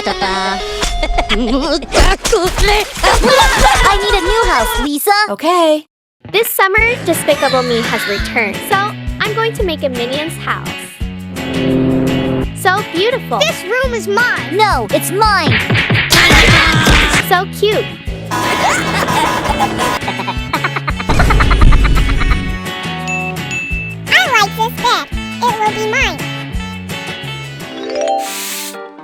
I need a new house, Lisa. Okay. This summer, Despicable Me has returned, so I'm going to make a Minions house. So beautiful. This room is mine. No, it's mine. So cute. I like this bed. It will be mine.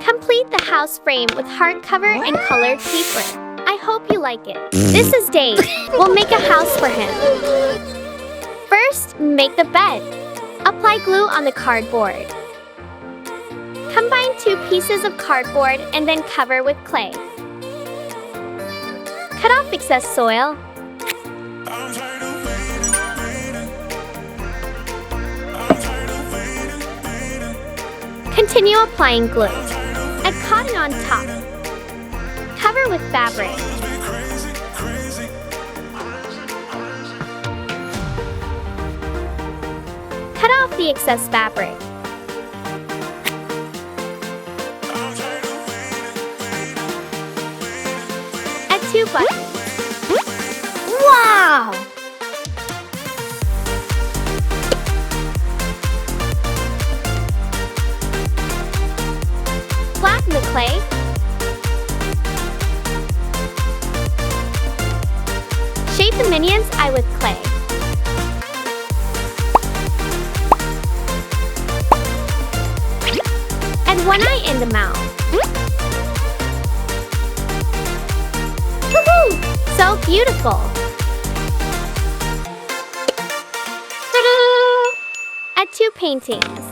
Complete the house frame with hardcover and colored paper. I hope you like it. This is Dave. We'll make a house for him. First, make the bed. Apply glue on the cardboard. Combine 2 pieces of cardboard and then cover with clay. Cut off excess soil. Continue applying glue. Add cotton on top. Cover with fabric. Cut off the excess fabric. Add 2 buttons. Wow! Flatten the clay. Shape the Minions' eye with clay. Add 1 eye in the mouth. Woohoo! So beautiful! Ta-da! Add 2 paintings.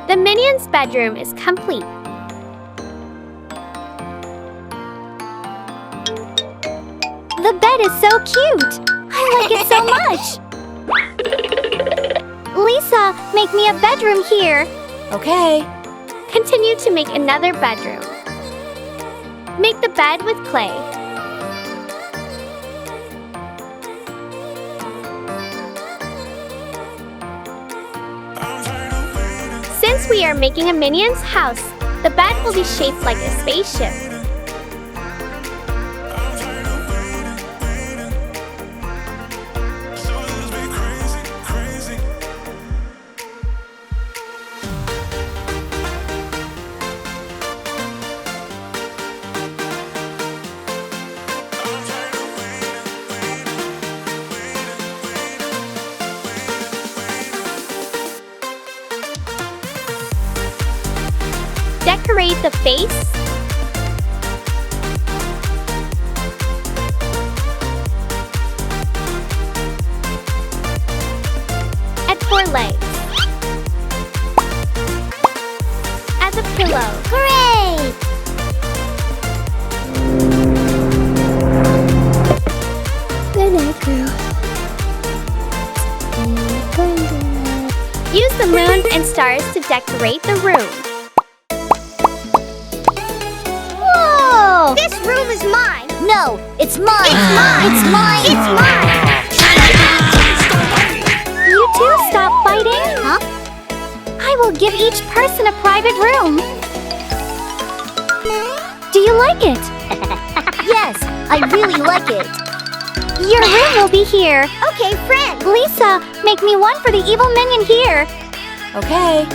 The Minions' bedroom is complete. The bed is so cute. I like it so much. Lisa, make me a bedroom here. Okay. Continue to make another bedroom. Make the bed with clay. Since we are making a Minions house, the bed will be shaped like a spaceship. Decorate the face. Add 4 legs. Add the pillow. Great! Good night, girl. Use the moon and stars to decorate the room. Whoa! This room is mine. No, it's mine. It's mine. It's mine. It's mine. You two stop fighting. Huh? I will give each person a private room. Do you like it? Yes, I really like it. Your room will be here. Okay, friend. Lisa, make me one for the evil minion here. Okay.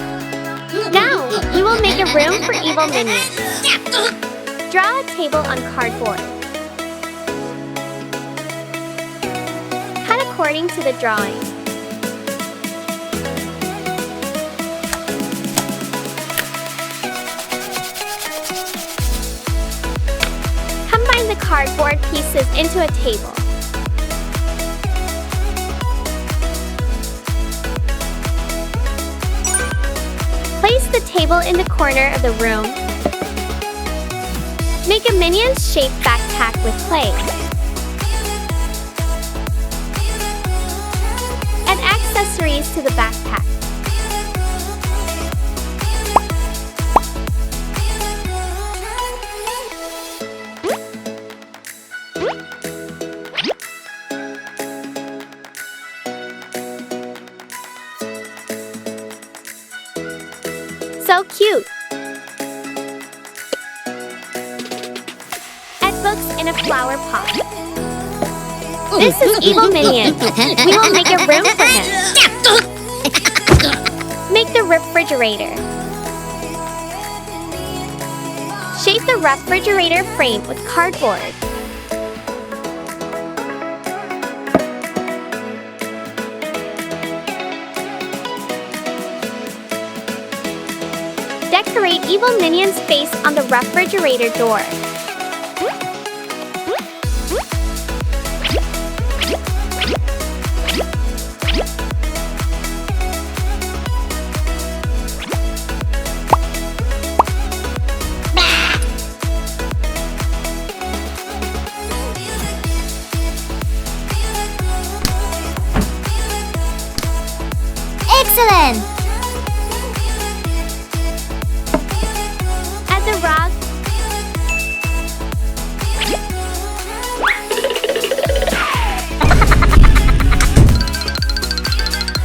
Now, you will make a room for evil minions. Draw a table on cardboard. Cut according to the drawing. Combine the cardboard pieces into a table. Place the table in the corner of the room. Make a Minions-shaped backpack with clay. Add accessories to the backpack. So cute! in a flower pot. This is Evil Minion. We will make a room for him. Make the refrigerator. Shape the refrigerator frame with cardboard. Decorate Evil Minion's face on the refrigerator door. Excellent! Add the rug.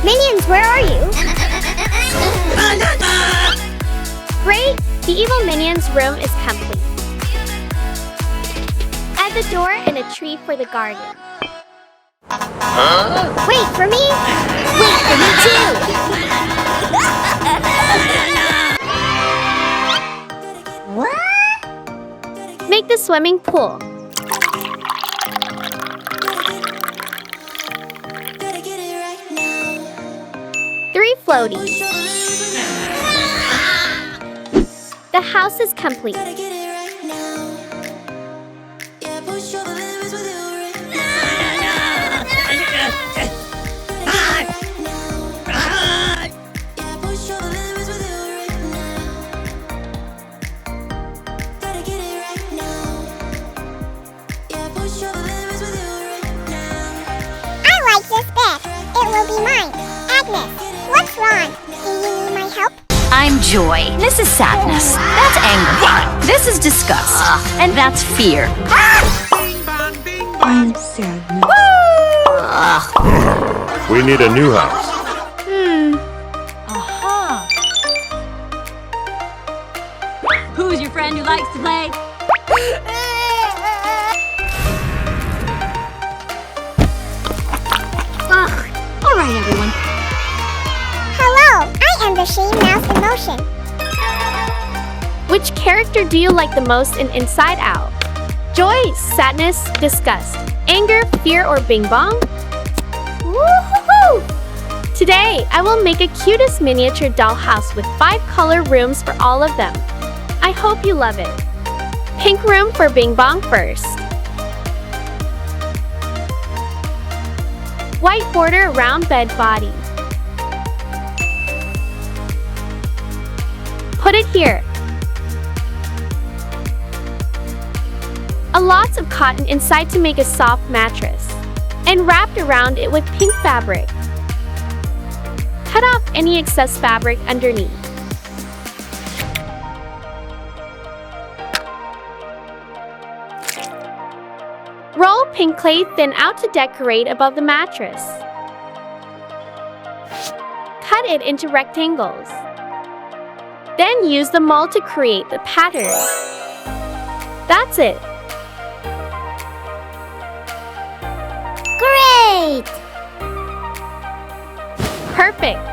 Minions, where are you? Great! The Evil Minion's room is complete. Add the door and a tree for the garden. Wait for me! Wait for me too! What? Make the swimming pool. Three floaties. The house is complete. I like this bed. It will be mine. Agnes, what's wrong? Do you need my help? I'm joy. This is sadness. That's anger. This is disgust. And that's fear. I'm sadness. We need a new house. Aha. Who's your friend who likes to play? All right, everyone. Hello, I am the Shane Mouse in Motion. Which character do you like the most in Inside Out? Joy, sadness, disgust, anger, fear, or bing bong? Woohoo! Today, I will make a cutest miniature dollhouse with 5 color rooms for all of them. I hope you love it. Pink room for bing bong first. White border around bed body. Put it here. A lots of cotton inside to make a soft mattress. And wrapped around it with pink fabric. Cut off any excess fabric underneath. Roll pink clay thin out to decorate above the mattress. Cut it into rectangles. Then use the mold to create the pattern. That's it. Great! Perfect.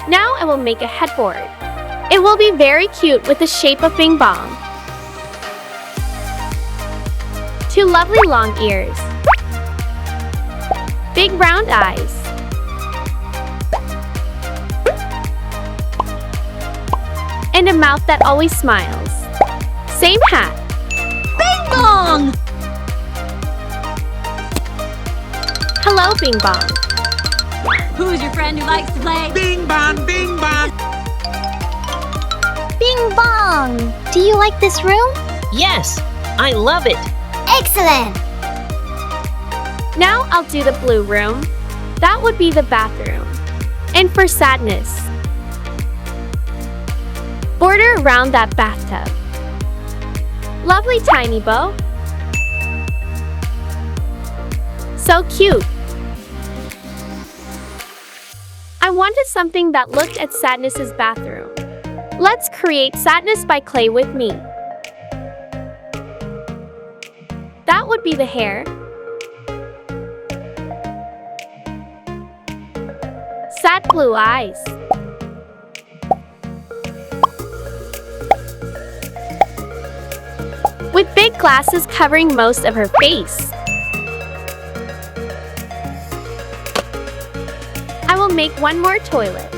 Now I will make a headboard. It will be very cute with the shape of bing bong. 2 lovely long ears. Big round eyes. And a mouth that always smiles. Same hat. Bing bong! Hello, Bing Bong. Who's your friend who likes to play? Bing bong, bing bong. Bing bong! Do you like this room? Yes, I love it. Excellent! Now I'll do the blue room. That would be the bathroom. And for sadness, border around that bathtub. Lovely tiny bow. So cute. I wanted something that looked at Sadness's bathroom. Let's create Sadness by clay with me. That would be the hair. Sad blue eyes. With big glasses covering most of her face. I will make one more toilet.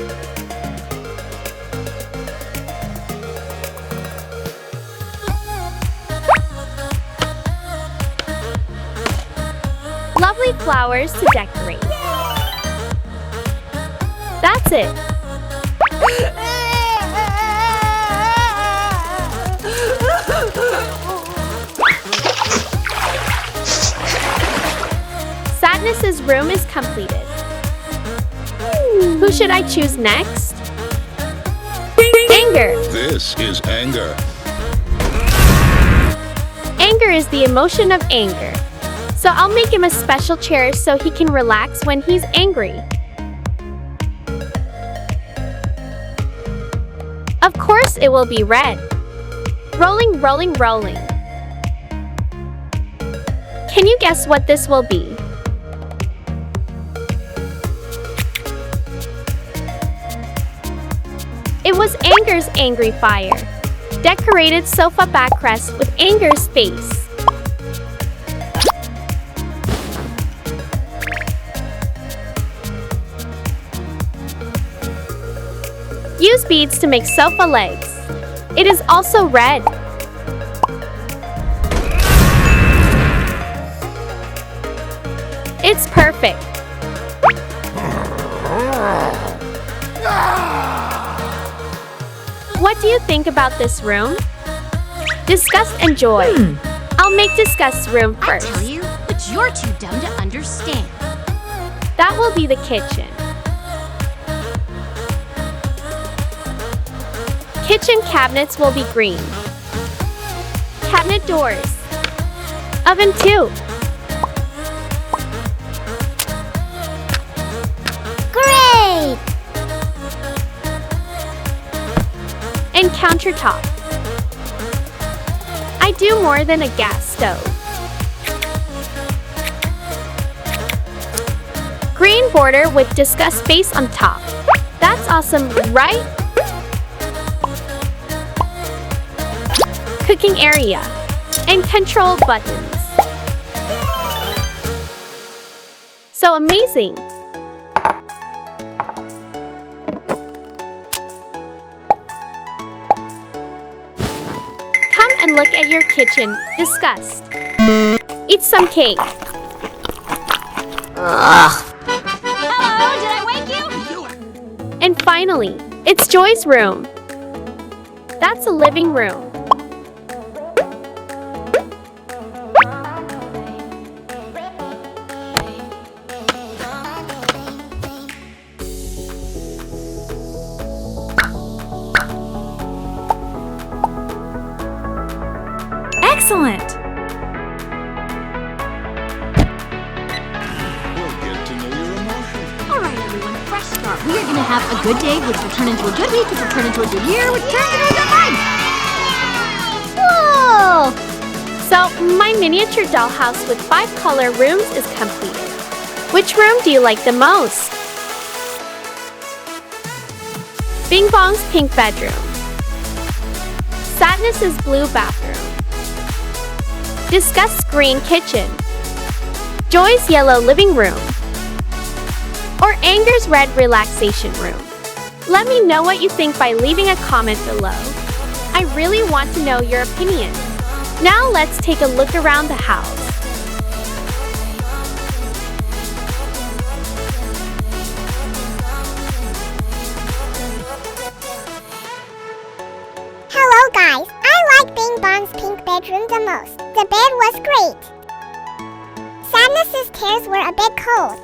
Lovely flowers to decorate. That's it. Sadness's room is completed. Who should I choose next? Anger. This is anger. Anger is the emotion of anger. So I'll make him a special chair so he can relax when he's angry. Of course it will be red. Rolling, rolling, rolling. Can you guess what this will be? It was Anger's angry fire. Decorated sofa backrest with Anger's face. Use beads to make sofa legs. It is also red. It's perfect. What do you think about this room? Disgust and joy. I'll make Disgust's room I first. tell you, but you're too dumb to understand. That will be the kitchen. Kitchen cabinets will be green. Cabinet doors. Oven too. Great! And countertop. I do more than a gas stove. Green border with Disgust base on top. That's awesome, right? Cooking area. And control buttons. So amazing! Come and look at your kitchen. Disgust. Eat some cake. Hello, did I wake you? And finally, it's Joy's room. That's a living room. Excellent! We'll get to know your emotions. All right, everyone, fresh start. We are going to have a good day, which will turn into a good week, which will turn into a good year, which turns into a good life. Whoa! So, my miniature dollhouse with 5 color rooms is completed. Which room do you like the most? Bing Bong's pink bedroom. Sadness's blue bathroom. Disgust's green kitchen. Joy's yellow living room. Or Anger's red relaxation room. Let me know what you think by leaving a comment below. I really want to know your opinion. Now let's take a look around the house. Hello guys, I like Bing Bong's pink bedroom the most. The bed was great. Sadness's chairs were a bit cold.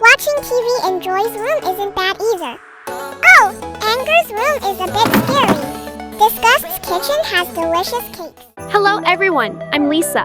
Watching TV in Joy's room isn't bad either. Oh, Anger's room is a bit scary. Disgust's kitchen has delicious cakes. Hello everyone, I'm Lisa.